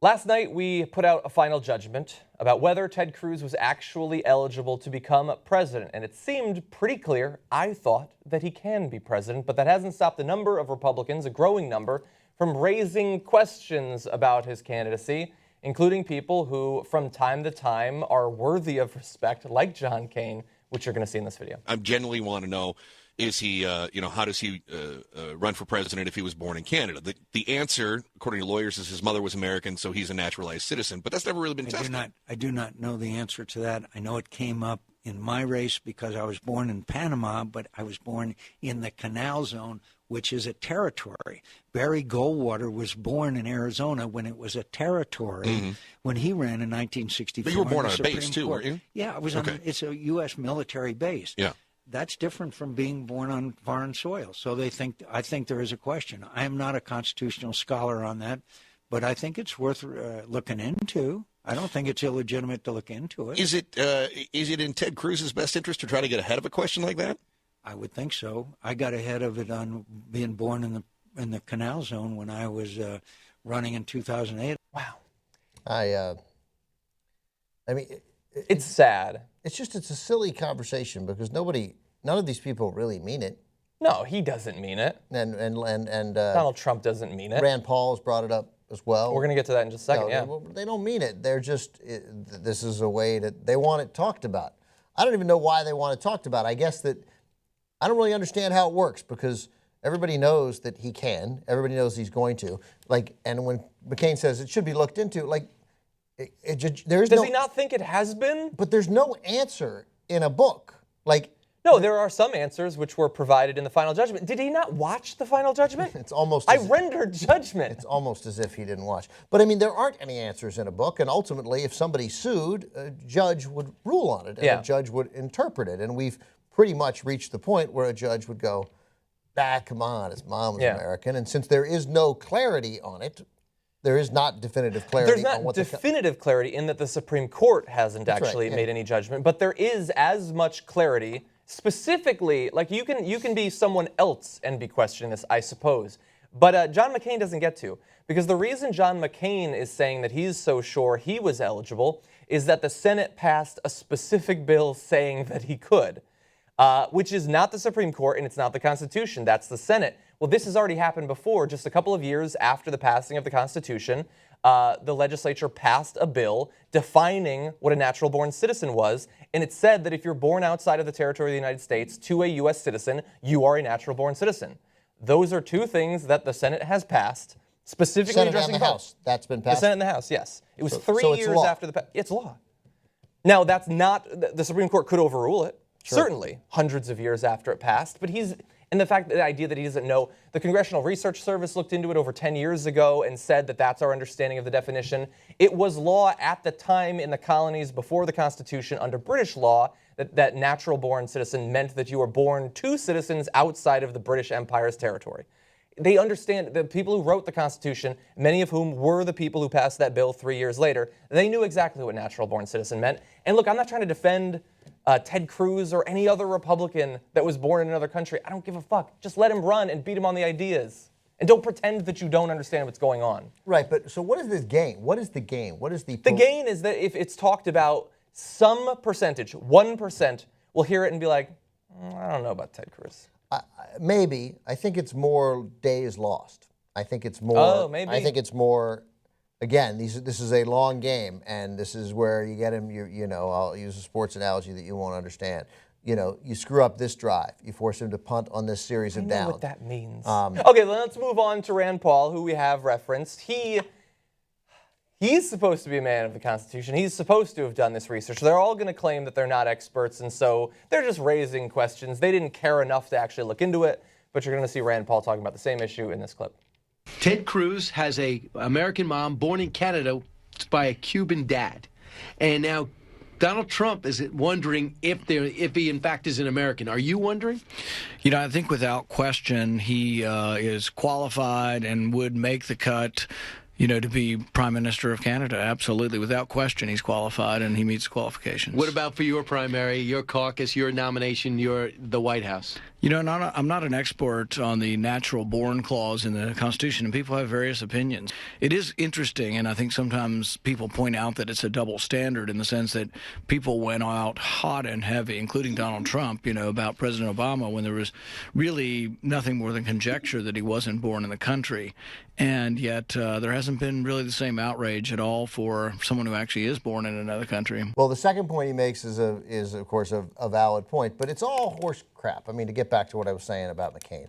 Last night, we put out a final judgment about whether Ted Cruz was actually eligible to become president. And it seemed pretty clear, I thought, that he can be president. But that hasn't stopped a number of Republicans, a growing number, from raising questions about his candidacy, including people who, from time to time, are worthy of respect, like John McCain, which you're going to see in this video. I genuinely want to know, is he, how does he run for president if he was born in Canada? The answer, according to lawyers, is his mother was American, so he's a naturalized citizen. But that's never really been tested. I do not know the answer to that. I know it came up in my race because I was born in Panama, but I was born in the Canal Zone, which is a territory. Barry Goldwater was born in Arizona when it was a territory when he ran in 1964. But you were born on a base, too, weren't you? Yeah, I was it's a U.S. military base. Yeah. That's different from being born on foreign soil. So I think there is a question. I am not a constitutional scholar on that, but I think it's worth looking into. I don't think it's illegitimate to look into it. Is it in Ted Cruz's best interest to try to get ahead of a question like that? I would think so. I got ahead of it on being born in the Canal Zone when I was running in 2008. Wow. I mean, it's sad. It's a silly conversation because none of these people really mean it. No, he doesn't mean it. And Donald Trump doesn't mean it. Rand Paul has brought it up as well. We're going to get to that in just a second, They don't mean it. They're just, this is a way that they want it talked about. I don't even know why they want it talked about. I guess that I don't really understand how it works because everybody knows that he can. Everybody knows he's going to. And when McCain says it should be looked into, Does he not think it has been? But there's no answer in a book. No, there are some answers which were provided in the final judgment. Did he not watch the final judgment? It's almost. I rendered judgment. It's almost as if he didn't watch. But I mean, there aren't any answers in a book, and ultimately, if somebody sued, a judge would rule on it, and a judge would interpret it. And we've pretty much reached the point where a judge would go, come on, his mom was American. And since there is no clarity on it, there is not definitive clarity. There's not definitive clarity in that the Supreme Court hasn't actually made any judgment, but there is as much clarity. Specifically, you can be someone else and be questioning this, I suppose. But John McCain doesn't get to. Because the reason John McCain is saying that he's so sure he was eligible is that the Senate passed a specific bill saying that he could, which is not the Supreme Court and it's not the Constitution. That's the Senate. Well, this has already happened before. Just a couple of years after the passing of the Constitution, the legislature passed a bill defining what a natural-born citizen was, and it said that if you're born outside of the territory of the United States to a U.S. citizen, you are a natural-born citizen. Those are two things that the Senate has passed, specifically Senate addressing and the House. That's been passed? The Senate and the House, yes. It was 3 years after the... It's law. Now, that's not... The Supreme Court could overrule it, certainly, hundreds of years after it passed, but he's... And the idea that he doesn't know, the Congressional Research Service looked into it over 10 years ago and said that that's our understanding of the definition. It was law at the time in the colonies before the Constitution under British law that natural-born citizen meant that you were born to citizens outside of the British Empire's territory. They understand, the people who wrote the Constitution, many of whom were the people who passed that bill 3 years later, they knew exactly what natural-born citizen meant. And look, I'm not trying to defend Ted Cruz or any other Republican that was born in another country. I don't give a fuck. Just let him run and beat him on the ideas. And don't pretend that you don't understand what's going on. Right, but so what is this game? What is the game? What is the... The gain is that if it's talked about, some percentage, 1%, will hear it and be like, I don't know about Ted Cruz. Maybe. I think it's more days lost. I think it's more... Oh, maybe. I think it's more... Again, this is a long game, and this is where you get him, I'll use a sports analogy that you won't understand. You screw up this drive. You force him to punt on this series of downs. I know what that means. Okay, let's move on to Rand Paul, who we have referenced. He's supposed to be a man of the Constitution. He's supposed to have done this research. They're all going to claim that they're not experts, and so they're just raising questions. They didn't care enough to actually look into it, but you're going to see Rand Paul talking about the same issue in this clip. Ted Cruz has an American mom born in Canada by a Cuban dad. And now Donald Trump is wondering if he in fact is an American. Are you wondering? I think without question he is qualified and would make the cut, to be Prime Minister of Canada. Absolutely. Without question, he's qualified and he meets qualifications. What about for your primary, your caucus, your nomination, the White House? You know, I'm not an expert on the natural born clause in the Constitution, and people have various opinions. It is interesting, and I think sometimes people point out that it's a double standard in the sense that people went out hot and heavy, including Donald Trump, about President Obama when there was really nothing more than conjecture that he wasn't born in the country. And yet there hasn't been really the same outrage at all for someone who actually is born in another country. Well, the second point he makes is of course, a valid point, but it's all horse crap. I mean, to get back to what I was saying about McCain,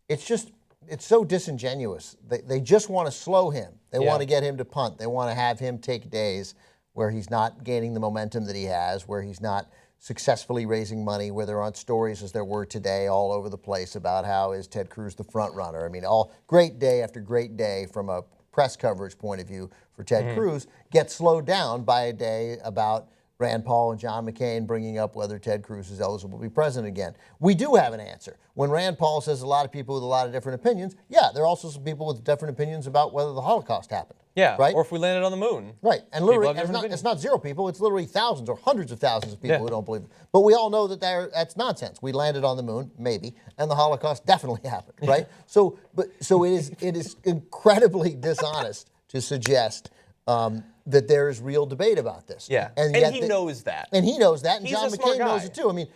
it's so disingenuous. They just want to slow him. They want to get him to punt. They want to have him take days where he's not gaining the momentum that he has, where he's not successfully raising money, where there aren't stories as there were today all over the place about how is Ted Cruz the front runner. I mean, all great day after great day from a press coverage point of view for Ted Cruz gets slowed down by a day about Rand Paul and John McCain bringing up whether Ted Cruz is eligible to be president again. We do have an answer. When Rand Paul says a lot of people with a lot of different opinions, yeah, there are also some people with different opinions about whether the Holocaust happened. Yeah, right? Or if we landed on the moon. Right, and literally, it's not zero people, it's literally thousands or hundreds of thousands of people who don't believe it. But we all know that that's nonsense. We landed on the moon, maybe, and the Holocaust definitely happened, right? So it is incredibly dishonest to suggest that there is real debate about this. Yeah, and he knows that. And he knows that, and He's John a smart McCain knows guy. it too. I mean,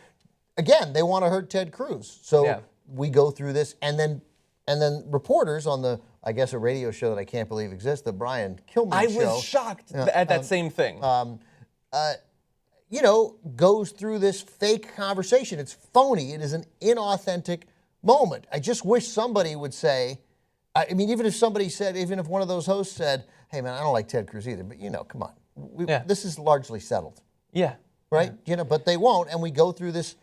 again, they want to hurt Ted Cruz. So we go through this, and then reporters on the, I guess, a radio show that I can't believe exists, the Brian Kilmeade show. I was shocked at that same thing. Goes through this fake conversation. It's phony. It is an inauthentic moment. I just wish somebody would say, I mean, even if one of those hosts said, hey, man, I don't like Ted Cruz either, but, come on. This is largely settled. Yeah. Right? But they won't, and we go through this.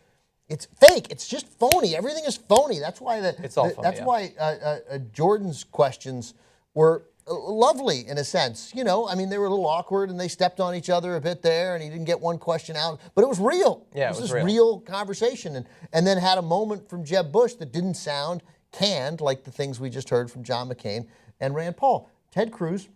It's fake. It's just phony. Everything is phony. That's why why Jordan's questions were lovely in a sense. I mean, they were a little awkward and they stepped on each other a bit there, and he didn't get one question out, but it was real. Yeah, it was this real conversation, and then had a moment from Jeb Bush that didn't sound canned like the things we just heard from John McCain and Rand Paul. Ted Cruz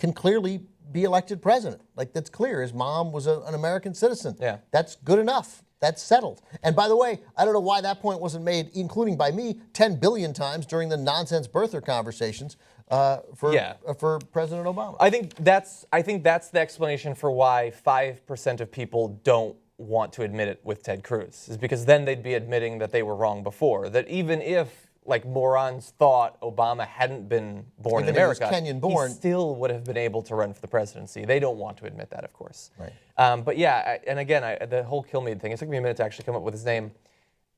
can clearly be elected president. That's clear. His mom was an American citizen. Yeah. That's good enough. That's settled. And by the way, I don't know why that point wasn't made, including by me, 10 billion times during the nonsense birther conversations for President Obama. I think that's the explanation for why 5% of people don't want to admit it with Ted Cruz, is because then they'd be admitting that they were wrong before. That even if morons thought Obama hadn't been born in America, he still would have been able to run for the presidency. They don't want to admit that, of course. Right. But yeah, and again, the whole Kilmeade thing, it took me a minute to actually come up with his name.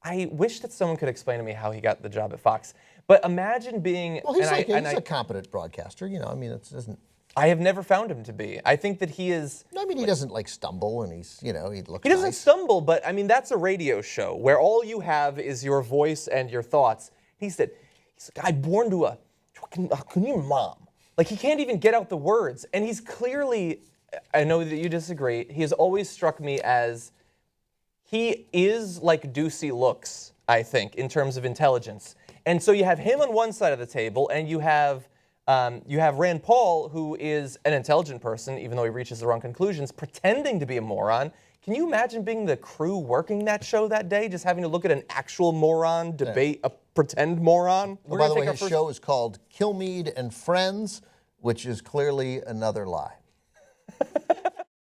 I wish that someone could explain to me how he got the job at Fox. But imagine being... Well, he's a competent broadcaster, I mean, it doesn't... I have never found him to be. I think that he is... I mean, he doesn't stumble, and he's, he looks He doesn't stumble, but I mean, that's a radio show where all you have is your voice and your thoughts. He said, he's a guy born to a Canadian mom. He can't even get out the words. And he's clearly, I know that you disagree, he has always struck me as, he is like Ducey looks, I think, in terms of intelligence. And so you have him on one side of the table, and you have Rand Paul, who is an intelligent person, even though he reaches the wrong conclusions, pretending to be a moron. Can you imagine being the crew working that show that day, just having to look at an actual moron debate a pretend moron? By the way, his show is called Kilmeade and Friends, which is clearly another lie.